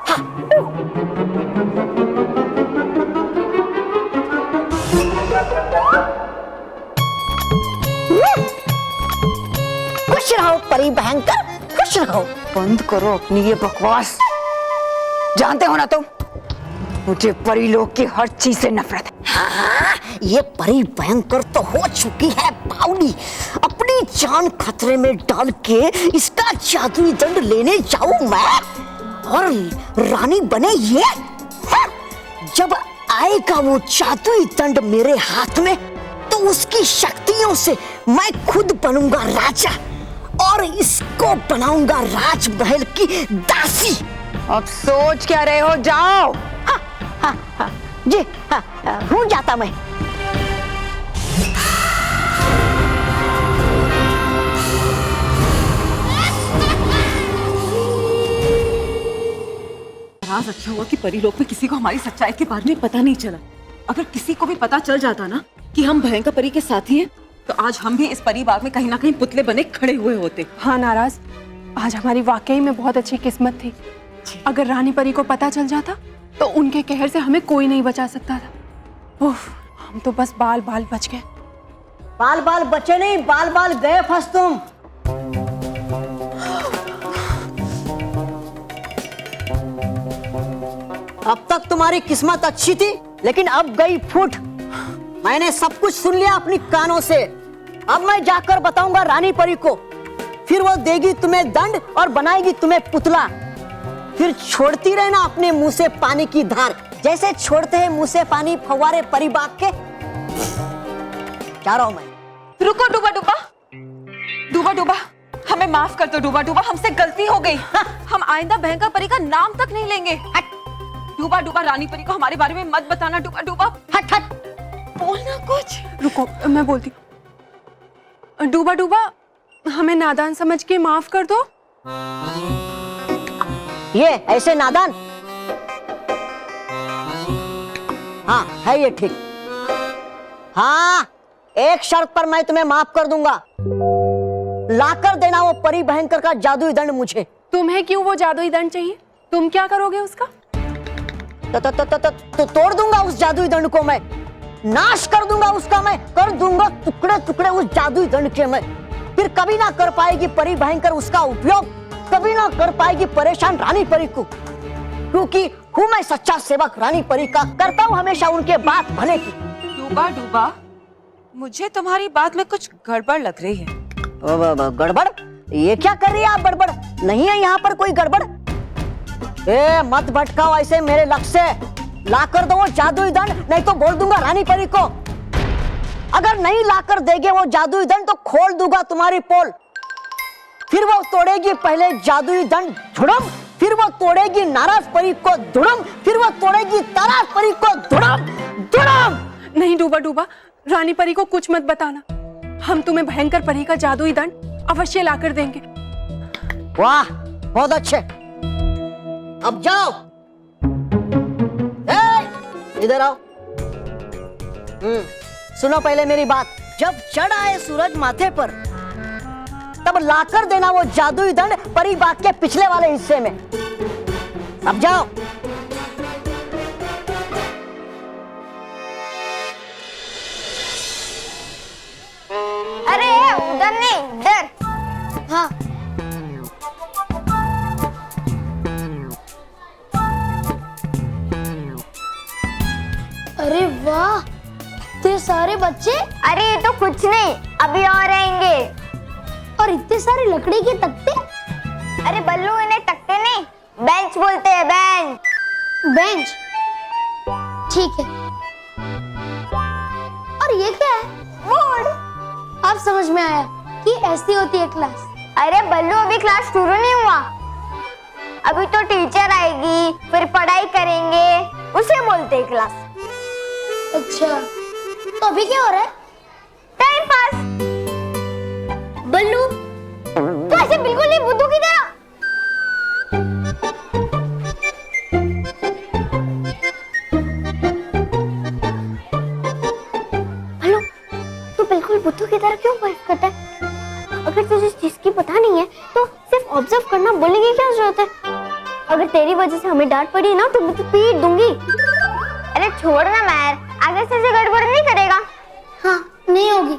खुश रहो परी भयंकर, खुश रहो। बंद करो अपनी ये बकवास। जानते हो ना तुम, मुझे परी लोग की हर चीज से नफरत है। हाँ, ये परी भयंकर तो हो चुकी है बावली। अपनी जान खतरे में डाल के इसका जादुई दंड लेने जाऊं मैं और रानी बने ये? हाँ, जब आएगा वो जादुई दंड मेरे हाथ में तो उसकी शक्तियों से मैं खुद बनूंगा राजा और इसको बनाऊंगा राजमहल की दासी। अब सोच क्या रहे हो? जाओ। हाँ, हाँ, हाँ, जी हाँ, हूँ जाता मैं। आज अच्छा हुआ कि परी लोग में किसी को हमारी सच्चाई के बारे में पता नहीं चला। अगर किसी को भी पता चल जाता ना कि हम भयंकर परी के साथी हैं, तो आज हम भी इस परी बाग में कहीं ना कहीं पुतले बने खड़े हुए होते। हाँ नाराज, आज हमारी वाकई में बहुत अच्छी किस्मत थी। अगर रानी परी को पता चल जाता तो उनके कहर से हमें कोई नहीं बचा सकता था। उफ, हम तो बस बाल बाल बच गए। बाल बाल बचे नहीं, बाल बाल गए फंस तुम। अब तक तुम्हारी किस्मत अच्छी थी, लेकिन अब गई फूट। मैंने सब कुछ सुन लिया अपनी कानों से। अब मैं जाकर बताऊंगा रानी परी को, फिर वो देगी तुम्हें दंड और बनाएगी तुम्हें पुतला। फिर छोड़ती रहना अपने मुंह से पानी की धार, जैसे छोड़ते हैं मुंह से पानी फव्वारे परी बाग के। जा रहा हूं मैं। रुको डूबा डूबा, डूबा डूबा, हमें माफ कर दो डूबा डूबा, हमसे गलती हो गई। हम आइंदा भयंकर परी का नाम तक नहीं लेंगे। डूबा डूबा, रानी परी को हमारे बारे में मत बताना डूबा डूबा। हट हट, बोलना कुछ। रुको, मैं बोलती हूँ। डूबा डूबा, हमें नादान समझ के माफ कर दो। ये ऐसे नादान? हाँ है ये ठीक। हाँ, एक शर्त पर मैं तुम्हें माफ कर दूंगा, लाकर देना वो परी भयंकर का जादुई दंड मुझे। तुम्हें क्यों वो जादुई दंड चाहिए? तुम क्या करोगे उसका? तो तोड़ दूंगा उस जादुई दंड को मैं, नाश कर दूंगा उसका मैं, कर दूंगा टुकड़े टुकड़े उस जादुई दंड के मैं। फिर कभी ना कर पाएगी परी भयंकर उसका उपयोग, कभी ना कर पाएगी परेशान रानी परी को, क्योंकि हूँ मैं सच्चा सेवक रानी परी का, करता हूँ हमेशा उनके बात भले की। डूबा डूबा, मुझे तुम्हारी बात में कुछ गड़बड़ लग रही है। गड़बड़? ये क्या कर रही है आप? गड़बड़ नहीं है यहाँ पर कोई गड़बड़। ए मत भटकाओ ऐसे मेरे लक्ष्य से, लाकर दो वो जादुई दंड, नहीं तो बोल दूंगा रानी परी को। अगर नहीं लाकर देगे वो जादुई दंड तो खोल दूंगा तुम्हारी पोल। फिर वो तोड़ेगी पहले जादुई दंड धुड़म, फिर वो तोड़ेगी नाराज परी को धुड़म, फिर वो तोड़ेगी ताराज परी को धुड़म धुड़म। नहीं डूबा डूबा, रानी परी को कुछ मत बताना, हम तुम्हें भयंकर परी का जादुई दंड अवश्य लाकर देंगे। वाह बहुत अच्छे, अब जाओ। इधर आओ। सुनो पहले मेरी बात, जब चढ़ आए सूरज माथे पर तब लाकर देना वो जादुई दंड परी बाग के पिछले वाले हिस्से में। अब जाओ। अरे उधर नहीं, इधर। हाँ अरे वाह, इतने सारे बच्चे। अरे ये तो कुछ नहीं, अभी और आएंगे। और इतने सारे लकड़ी के तख्ते। अरे बल्लू, इन्हें तख्ते नहीं, बेंच बोलते हैं, बेंच। बेंच, ठीक है। और ये क्या है? बोर्ड। अब समझ में आया कि ऐसी होती है क्लास। अरे बल्लू, अभी क्लास शुरू नहीं हुआ, अभी तो टीचर आएगी, फिर पढ़ाई करेंगे, उसे बोलते हैं क्लास। अच्छा, तो अभी क्या हो रहा है? Time pass. बल्लू, तो ऐसे बिल्कुल नहीं बुद्धू की तरह। बल्लू, तू बिल्कुल बुद्धू की तरह क्यों बात करता है? अगर तुझे इस चीज की पता नहीं है तो सिर्फ ऑब्जर्व करना, बोलने की क्या जरूरत है? अगर तेरी वजह से हमें डांट पड़ी ना तो मैं तो पीट दूंगी। अरे छोड़ ना मैर, आगे से गड़बड़ नहीं करेगा। हाँ, नहीं होगी।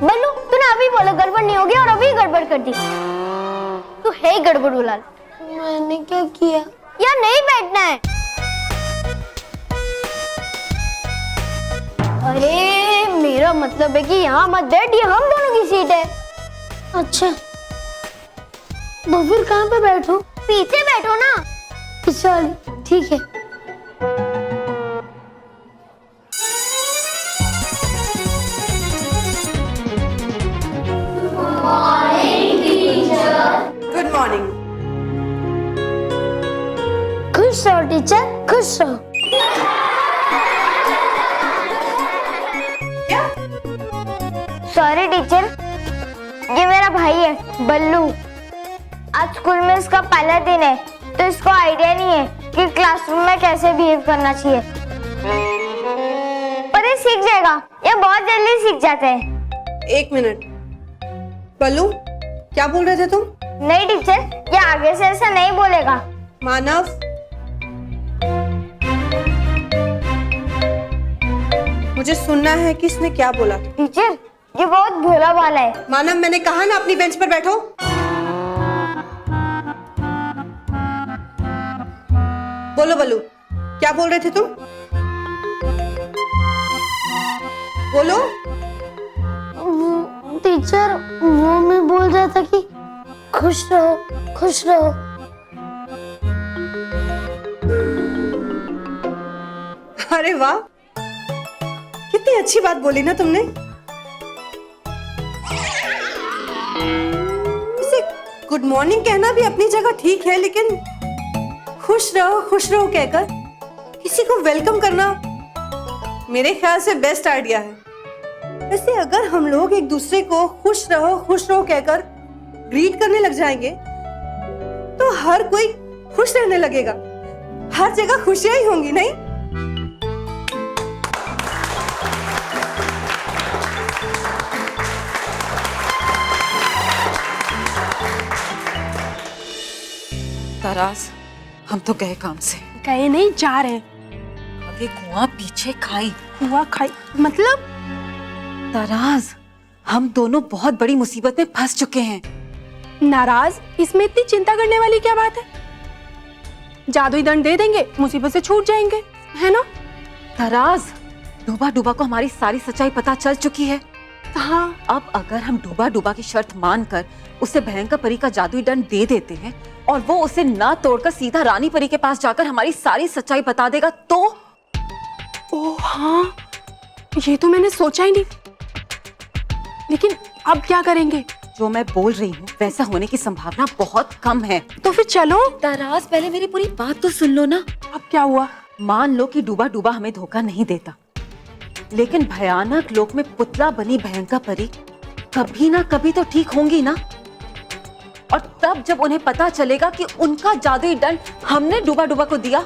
बल्लू, तूने अभी बोला गड़बड़ नहीं होगी और अभी गड़बड़ कर दी। तू है गड़बड़ उलाल। मैंने क्या किया? यार नहीं बैठना है। अरे मेरा मतलब है कि यहाँ मत बैठ, ये हम दोनों की सीट है। अच्छा, तो फिर कहाँ पे बैठो? पीछे बैठो ना। चल ठीक है। Good morning. खुश रहो टीचर, खुश रहो। सॉरी टीचर, ये मेरा भाई है बल्लू। आज स्कूल में इसका पहला दिन है तो इसको आइडिया नहीं है कि क्लासरूम में कैसे बिहेव करना चाहिए, पर ये सीख जाएगा, ये बहुत जल्दी सीख जाते हैं। एक मिनट, बल्लू क्या बोल रहे थे तुम? नहीं टीचर, ये आगे से ऐसा नहीं बोलेगा। मानव, मुझे सुनना है कि इसने क्या बोला। टीचर, ये बहुत भोला भाला है। मानव, मैंने कहा ना अपनी बेंच पर बैठो। बोलो बल्लू, क्या बोल रहे थे तुम? बोलो। टीचर, वो मैं बोल रहा था कि खुश रहो, खुश रहो। अरे वाह, कितनी अच्छी बात बोली ना तुमने। इसे गुड मॉर्निंग कहना भी अपनी जगह ठीक है, लेकिन खुश रहो कहकर किसी को वेलकम करना मेरे ख्याल से बेस्ट आइडिया है। वैसे अगर हम लोग एक दूसरे को खुश रहो कहकर ग्रीट करने लग जाएंगे तो हर कोई खुश रहने लगेगा। हर जगह खुशियां ही होंगी, नहीं? ताराज, हम तो गए काम से। गए नहीं, जा रहे हैं। आगे कुआं पीछे खाई। कुआं खाई मतलब? ताराज, हम दोनों बहुत बड़ी मुसीबत में फंस चुके हैं। नाराज, इसमें इतनी चिंता करने वाली क्या बात है? जादुई दंड दे देंगे, मुसीबत से छूट जाएंगे, है ना? ताराज, डूबा डूबा को हमारी सारी सच्चाई पता चल चुकी है। हाँ। अब अगर हम डूबा डूबा की शर्त मानकर उसे भयंकर परी का जादुई दंड दे देते हैं और वो उसे ना तोड़कर सीधा रानी परी के पास जाकर हमारी सारी सच्चाई बता देगा तो? ओह हाँ, ये तो मैंने सोचा ही नहीं। लेकिन अब क्या करेंगे? जो मैं बोल रही हूँ वैसा होने की संभावना बहुत कम है। तो फिर चलो। ताराज, पहले मेरी पूरी बात तो सुन लो ना। अब क्या हुआ? मान लो कि डूबा डूबा हमें धोखा नहीं देता, लेकिन भयानक लोक में पुतला बनी भयंकर परी कभी ना कभी तो ठीक होंगी ना। और तब जब उन्हें पता चलेगा कि उनका जादुई दंड हमने डूबा डूबा को दिया,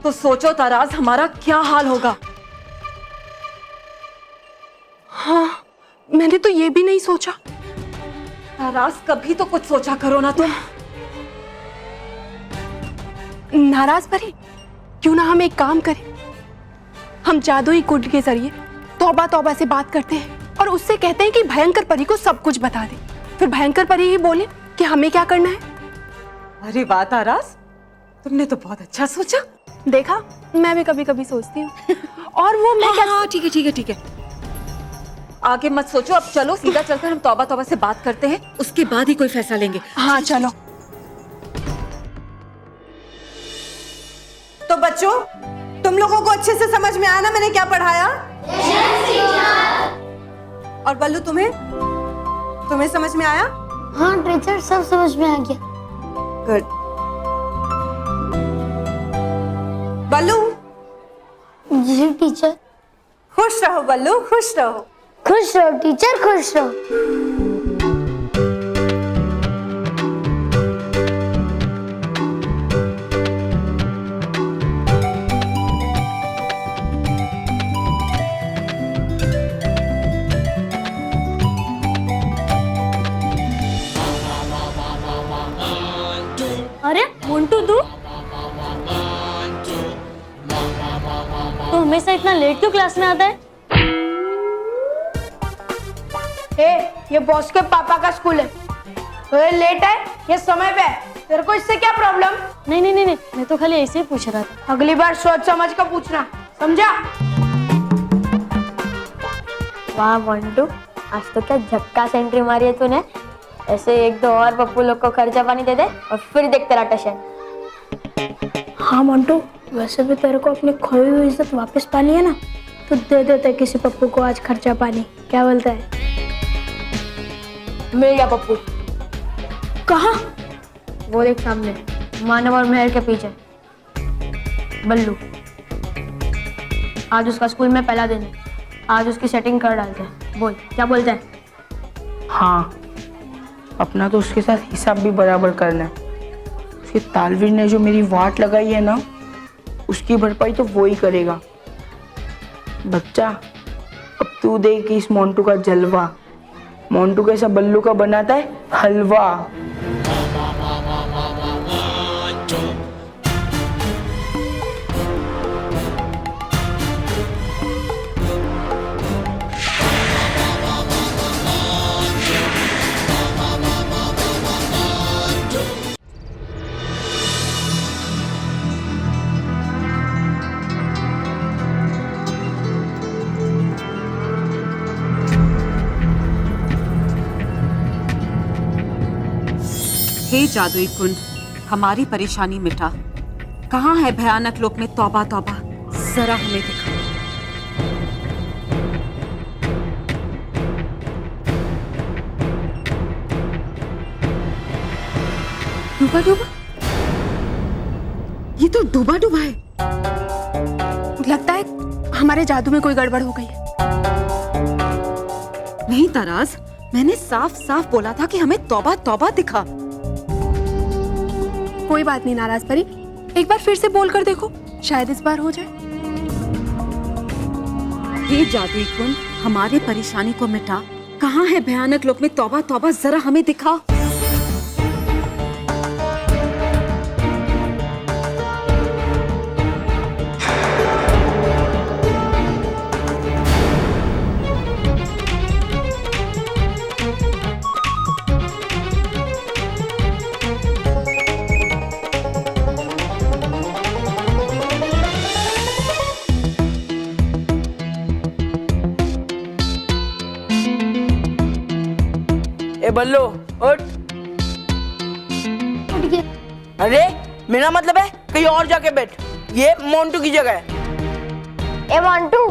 तो सोचो ताराज, हमारा क्या हाल होगा। हाँ, मैंने तो ये भी नहीं सोचा। ताराज, कभी तो कुछ सोचा करो ना तुम। नाराज परी, क्यों ना हम एक काम करें, हम जादुई कुंड के जरिए तौबा तौबा से बात करते हैं और उससे कहते हैं कि भयंकर परी को सब कुछ बता दे। फिर भयंकर परी ही बोले कि हमें क्या करना है। अरे वाह ताराज, तुमने तो बहुत अच्छा सोचा। देखा, मैं भी कभी कभी सोचती हूँ। और वो मैं हाँ, ठीक है ठीक है ठीक है, आगे मत सोचो, अब चलो सीधा चलकर हम तौबा तौबा से बात करते हैं, उसके बाद ही कोई फैसला लेंगे। हाँ चलो। तो बच्चों, तुम लोगों को अच्छे से समझ में आया ना मैंने क्या पढ़ाया? और बल्लू, तुम्हें समझ में आया? हाँ टीचर, सब समझ में आ गया। गुड। बल्लू। जी टीचर। खुश रहो बल्लू, खुश रहो। खुश रहो टीचर, खुश रहो। अरे मोंटू, तू हमेशा इतना लेट क्यों क्लास में आता है? ये बॉस के पापा का स्कूल है, तो ये लेट है, ये समय पे है। तेरे को इससे क्या प्रॉब्लम? नहीं नहीं नहीं नहीं, मैं तो खाली ऐसे ही पूछ रहा था। अगली बार सोच समझ कर पूछना, समझा? वाह मोंटू, आज तो क्या झक्कास एंट्री मारी है तूने। ऐसे एक दो और पप्पू लोग को खर्चा पानी दे दे और फिर देख तेरा टशन। हाँ मोंटू, वैसे भी तेरे को अपनी खोई हुई इज्जत वापस पानी है ना, तो दे देते किसी पप्पू को आज खर्चा पानी। क्या बोलता है? मिल गया पप्पू। कहाँ? वो देख सामने, मानव और महल के पीछे। बल्लू, आज उसका स्कूल में पहला दिन है, आज उसकी सेटिंग कर डालते हैं। बोल, क्या बोलते हैं? हाँ, अपना तो उसके साथ हिसाब भी बराबर करना है। उसके तालवीर ने जो मेरी वाट लगाई है ना, उसकी भरपाई तो वो ही करेगा। बच्चा, अब तू देख इस मोंटू का जलवा। मोंटू कैसा बल्लू का बनाता है हलवा। हे जादुई कुंड, हमारी परेशानी मिटा। कहाँ है भयानक लोक में तौबा तौबा, जरा हमें दिखा। डूबा डूबा, ये तो डूबा डूबा है। लगता है हमारे जादू में कोई गड़बड़ हो गई है। नहीं ताराज, मैंने साफ साफ बोला था कि हमें तौबा तौबा दिखा। कोई बात नहीं नाराज परी, एक बार फिर से बोल कर देखो, शायद इस बार हो जाए। ये जादुई कुंड हमारी परेशानी को मिटा। कहाँ है भयानक लोक में तौबा तौबा, जरा हमें दिखा। ए बल्लो उठ। अरे मेरा मतलब है कहीं और जाके बैठ, ये मोंटू की जगह है। ए मोंटू,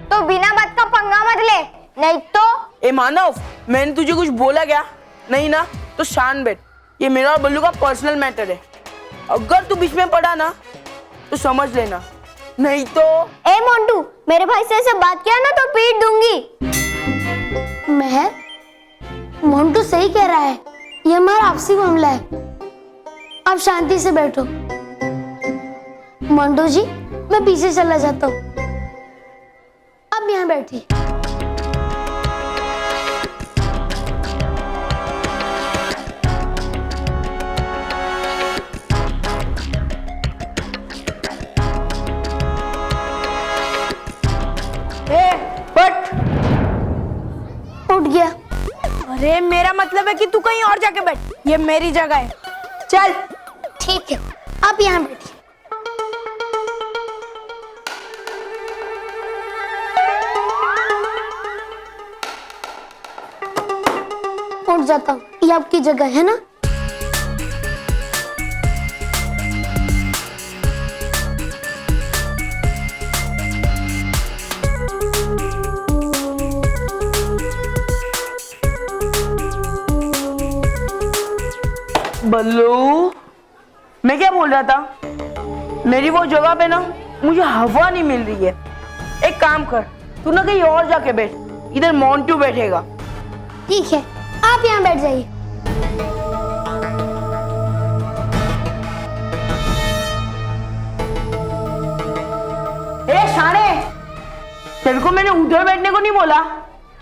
तो बिना बात का पंगा मत ले, नहीं तो। ए मानव, मैंने तुझे कुछ बोला क्या? नहीं ना, तो शान बैठ, ये मेरा और बल्लू का पर्सनल मैटर है। अगर तू बीच में पड़ा ना तो समझ लेना, नहीं तो। ए मोंटू, मेरे भाई से ऐसे बात किया ना तो पीट दूंगी मैं। मोंटू सही कह रहा है, ये हमारा आपसी मामला है। आप शांति से बैठो। मोंटू जी, मैं पीछे चला जाता हूँ, अब यहाँ बैठिए। उठ गया। अरे मेरा मतलब है कि तू कहीं और जाके बैठ, ये मेरी जगह है। चल ठीक है, आप यहाँ बैठिए। उठ जाता हूँ, ये आपकी जगह है ना। बल्लू, मैं क्या बोल रहा था, मेरी वो जगह पे ना मुझे हवा नहीं मिल रही है। एक काम कर, तू ना कहीं और जाके बैठ, इधर मोंटू बैठेगा। ठीक है, आप यहाँ बैठ जाइए। ए शाने, तेरे को मैंने उधर बैठने को नहीं बोला,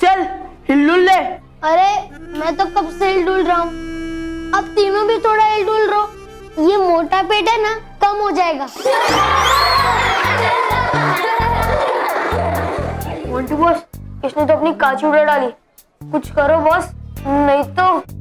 चल हिलडुल ले। अरे मैं तो कब से हिलडुल रहा हूँ, अब तीनों भी थोड़ा हिलडुल रहो, ये मोटा पेट है ना, कम हो जाएगा। मोंटू बॉस, इसने तो अपनी कांच उड़ा डाली, कुछ करो बॉस, नहीं तो।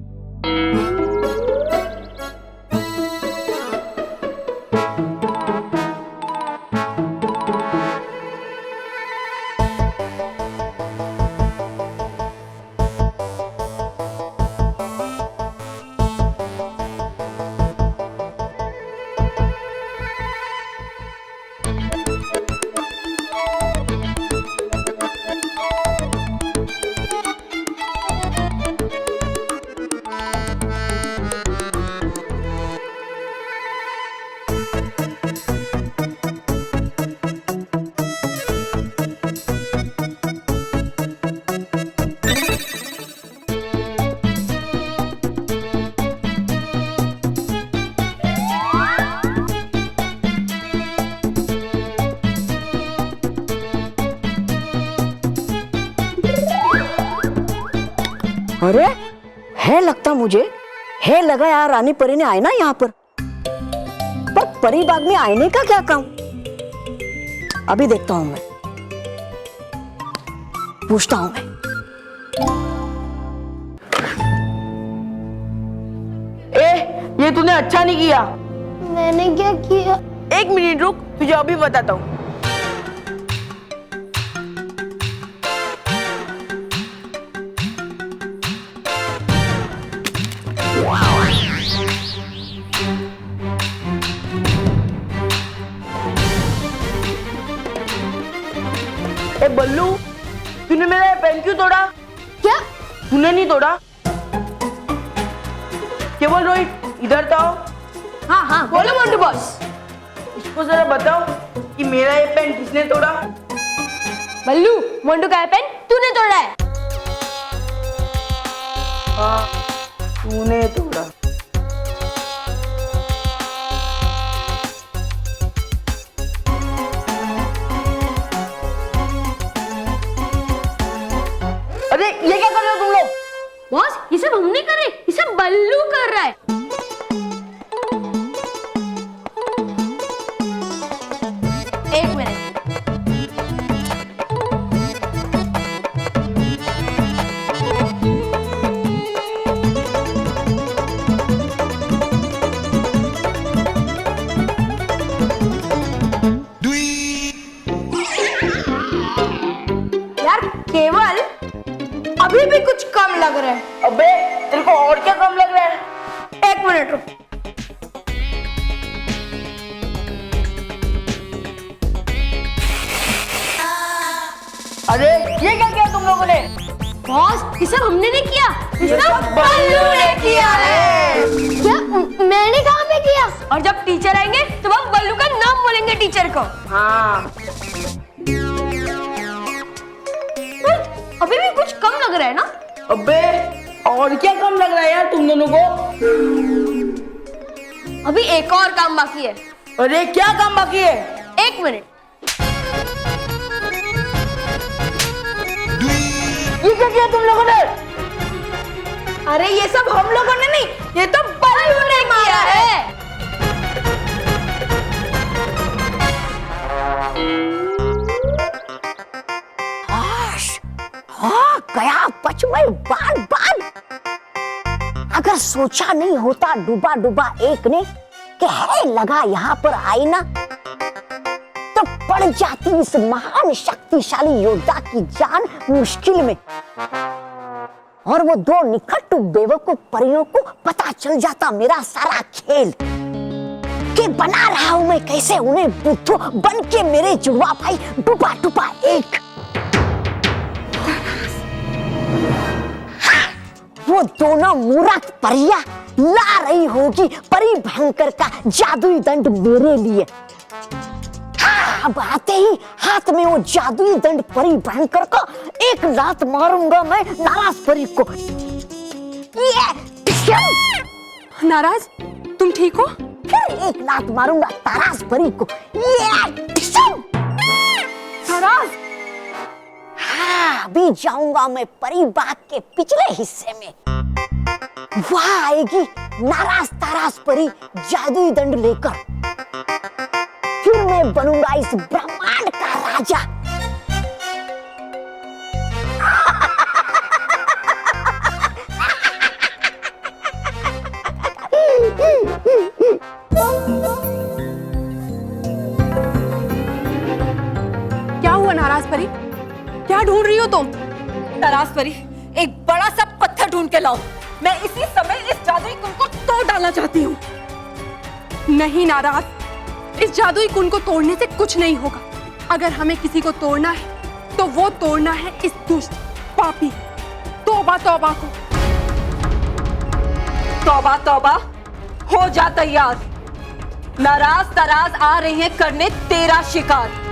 अरे है लगता मुझे, है लगा यार, रानी परी ने आईना यहाँ पर परी बाग में आईने का क्या काम? अभी देखता हूं मैं, पूछता हूं मैं। ये तूने अच्छा नहीं किया। मैंने क्या किया? एक मिनट रुक, तुझे अभी बताता हूँ। ए बल्लू, तूने मेरा पेन क्यों तोड़ा? क्या? तूने नहीं तोड़ा? केवल रोहित, इधर तो आओ। हाँ हाँ बोलो मोंटू बॉस। इसको जरा बताओ कि मेरा ये पेन किसने तोड़ा? बल्लू, मोंटू का पेन तूने तोड़ा है। हाँ, तूने तोड़ा। बॉस ये सब हम नहीं कर रहे, ये सब बल्लू कर रहा है। एक मिनट। यार केवल अभी भी कुछ कम लग रहा है। अबे तेरे को और क्या कम लग रहा है? एक मिनट रुक। अरे ये क्या किया तुम लोगों ने? बॉस ये सब हमने नहीं किया, ये सब बल्लू ने किया है। क्या मैंने कहाँ पे किया? और जब टीचर आएंगे तो हम बल्लू का नाम बोलेंगे टीचर को। हाँ अभी भी कुछ कम लग रहा है ना? अबे और क्या कम लग रहा है यार तुम दोनों को? अभी एक और काम बाकी है। अरे क्या काम बाकी है? एक मिनट। ये क्या किया तुम लोगों ने? अरे ये सब हम लोगों ने नहीं, ये तो बल्लू ने किया है। हाँ गया बच में बाल बाल। अगर सोचा नहीं होता डूबा डूबा एक ने कि है लगा यहाँ पर आईना, तो पड़ जाती इस महान शक्तिशाली योद्धा की जान मुश्किल में, और वो दो निकट बेवकूफ परियों को पता चल जाता मेरा सारा खेल कि बना रहा हूं मैं कैसे उन्हें बुद्धू बन के मेरे जुड़वा भाई डूबा डूबा एक। वो दोनों मूर्ख परियां ला रही होगी परी भयंकर का जादुई दंड मेरे लिए। हाँ, अब आते ही हाथ में वो जादुई दंड परी भयंकर को एक लात मारूंगा मैं नाराज परी को। ये नाराज तुम ठीक हो? फिर एक लात मारूंगा ताराज परी को। नाराज हाँ, अभी जाऊंगा मैं परी बाग के पिछले हिस्से में। वहां आएगी नाराज ताराज परी जादुई दंड लेकर। फिर मैं बनूंगा इस ब्रह्मांड का राजा। क्या हुआ नाराज परी? क्या ढूंढ रही हो तुम? नाराज परी, एक बड़ा सा पत्थर ढूंढ के लाओ। मैं इसी समय इस जादुई कुंड को तोड़ डालना चाहती हूँ। नहीं नाराज, इस जादुई कुंड को तोड़ने से कुछ नहीं होगा। अगर हमें किसी को तोड़ना है तो वो तोड़ना है इस दुष्ट पापी तौबा तौबा को। तौबा तौबा, हो जा तैयार। नाराज ताराज आ रही हैं करने तेरा शिकार।